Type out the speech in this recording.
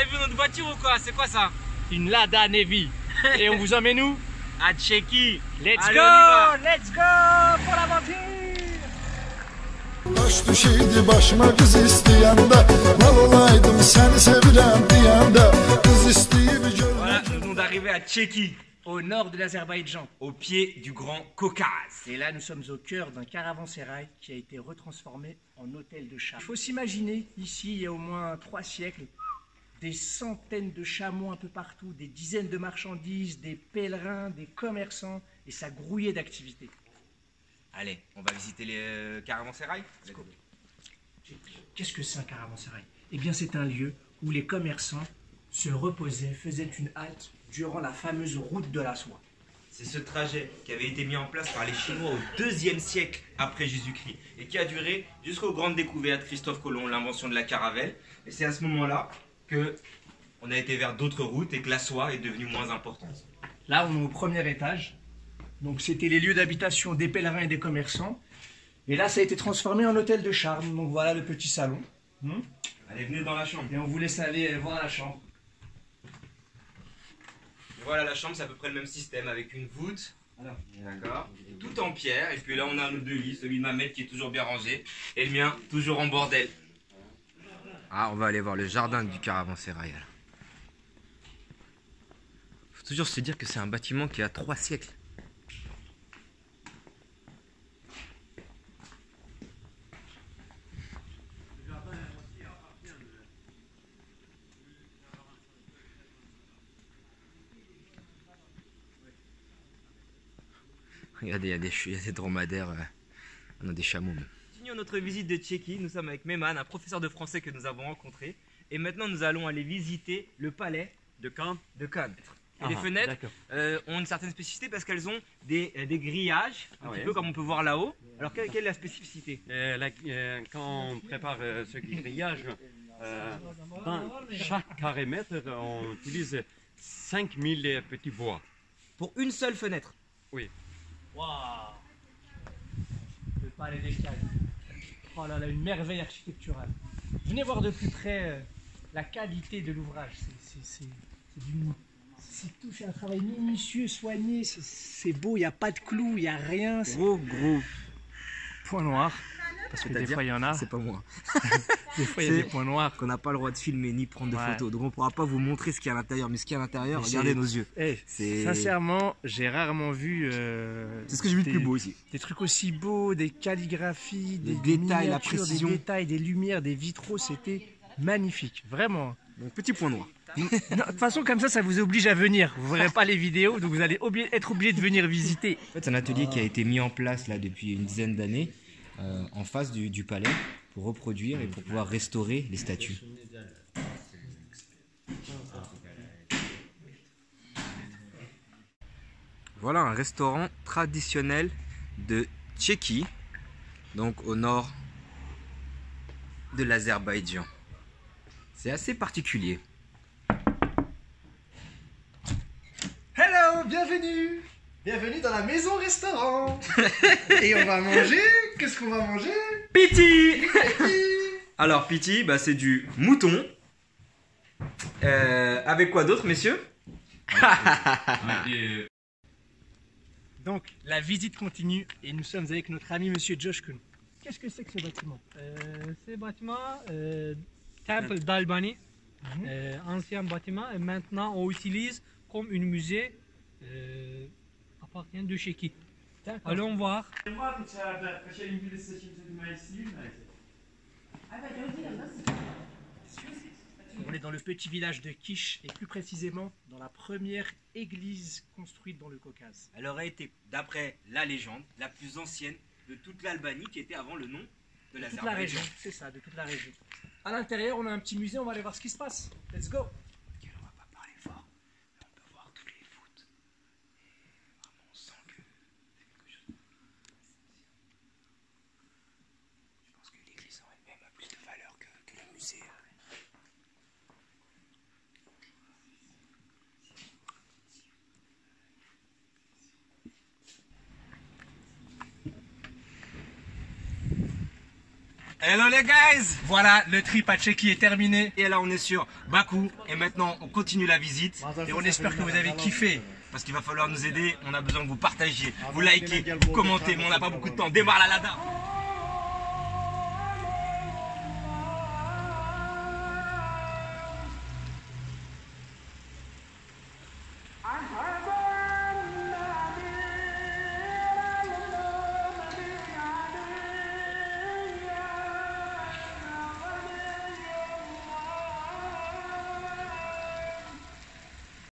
avez vu notre voiture ou quoi? C'est quoi ça? Une Lada Navy. Et on vous emmène où? À Tchéquie. Let's Allez, go! on y va. Let's go pour l'aventure! Baş düşeydi başıma kız isteyende Mal olaydım seni sevirem diyende Kız isteyip görmek. Voilà, nous venons d'arriver à Tchéquie, Au nord de l'Azerbaïdjan. au pied du Grand Caucase. Et là, nous sommes au cœur d'un caravansérail qui a été retransformé en hôtel de char. Il faut s'imaginer, ici, il y a au moins 3 siècles, des centaines de chameaux un peu partout, des dizaines de marchandises, des pèlerins, des commerçants, et ça grouillait d'activités. Allez, on va visiter les caravansérails. Qu'est-ce que c'est un caravansérail? Eh bien, c'est un lieu où les commerçants se reposaient, faisaient une halte durant la fameuse route de la soie. C'est ce trajet qui avait été mis en place par les Chinois au 2e siècle après Jésus-Christ et qui a duré jusqu'aux grandes découvertes Christophe Colomb, l'invention de la caravelle. Et c'est à ce moment-là que on a été vers d'autres routes et que la soie est devenue moins importante. Là, on est au premier étage. Donc, c'était les lieux d'habitation des pèlerins et des commerçants. Et là, ça a été transformé en hôtel de charme. Donc, voilà le petit salon. Allez, venez dans la chambre. Et on vous laisse aller voir la chambre. Et voilà la chambre, c'est à peu près le même système avec une voûte. D'accord. Tout en pierre. Et puis là, on a nos 2 lits, celui de Mamet qui est toujours bien rangé et le mien toujours en bordel. Ah, on va aller voir le jardin du caravansérail. Faut toujours se dire que c'est un bâtiment qui a 3 siècles. Regardez, il y a des dromadaires, on a des chameaux même. Continuons notre visite de Tchéquie, nous sommes avec Mehman, un professeur de français que nous avons rencontré. Et maintenant nous allons aller visiter le palais de Khan. Et les fenêtres ont une certaine spécificité parce qu'elles ont des grillages, un petit peu comme on peut voir là-haut. Alors quelle est la spécificité? Quand on prépare ce grillage, dans chaque carré mètre, on utilise 5000 petits bois. Pour une seule fenêtre? Oui. Waouh! Le palais des Cailles. Oh là là, une merveille architecturale. Venez voir de plus près la qualité de l'ouvrage. C'est tout, c'est un travail minutieux, soigné. C'est beau, il n'y a pas de clous, il n'y a rien. Gros Point noir. Parce que des fois, il y en a. C'est pas moi. Des fois, il y a des points noirs. Qu'on n'a pas le droit de filmer ni prendre de photos. Donc on pourra pas vous montrer ce qu'il y a à l'intérieur. Mais ce qu'il y a à l'intérieur, Mais regardez nos yeux. Sincèrement, j'ai rarement vu. C'est ce que j'ai vu de plus beau ici. Des trucs aussi beaux, des calligraphies, des détails, la miniatures, précision. des détails, des lumières, des vitraux. C'était magnifique, vraiment. Donc petit point noir. Non, de toute façon, comme ça vous oblige à venir. Vous ne verrez pas les vidéos, donc vous allez être obligé de venir visiter. En fait, c'est un atelier qui a été mis en place là depuis une dizaine d'années en face du palais pour reproduire et pour pouvoir restaurer les statues. Voilà un restaurant traditionnel de Tchéquie, donc au nord de l'Azerbaïdjan. C'est assez particulier. Hello, bienvenue! Bienvenue dans la maison restaurant! Et on va manger, qu'est-ce qu'on va manger? Piti! Alors Piti, bah, c'est du mouton. Avec quoi d'autre, messieurs? Donc, la visite continue et nous sommes avec notre ami Monsieur Josh Kuhn. Qu'est-ce que c'est que ce bâtiment? Ce bâtiment, Temple d'Albanie, ancien bâtiment, et maintenant on utilise comme un musée appartenant de Tchéquie. Allons voir. On est dans le petit village de Kish et plus précisément dans la première église construite dans le Caucase. Elle aurait été, d'après la légende, la plus ancienne de toute l'Albanie qui était avant le nom de Toute la l'Azerbaïdjan. région, c'est ça, de toute la région. À l'intérieur, on a un petit musée, on va aller voir ce qui se passe. Let's go! On va pas parler fort, mais on peut voir toutes les voûtes. Et vraiment, on sent que c'est quelque chose. Je pense que l'église en elle-même a plus de valeur que le musée. Hello les guys. Voilà, le trip à Tchéquie est terminé. Et là on est sur Bakou et maintenant on continue la visite. Et on espère que vous avez kiffé. Parce qu'il va falloir nous aider, on a besoin que vous partagiez, vous likez, vous commentez, mais on n'a pas beaucoup de temps. Démarre la Lada.